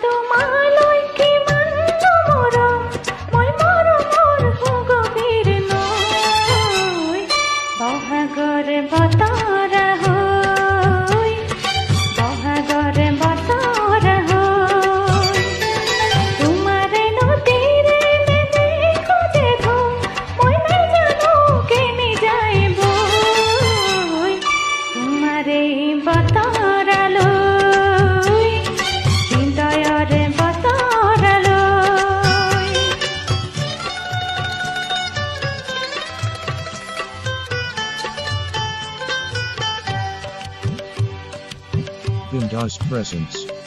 তোমালৈ কিমান মৰম মই মৰমৰ গভীৰ নৈ বহাগৰ বতৰ হৈ বহাগৰ বতৰ হৈ তোমাৰ নদীৰে মেনে খোজে ধুম মই নাজানো কেনি যায় বৈ তোমাৰ এই বতৰলৈ হৃদয়ৰ বতৰলৈ Bindas Presents.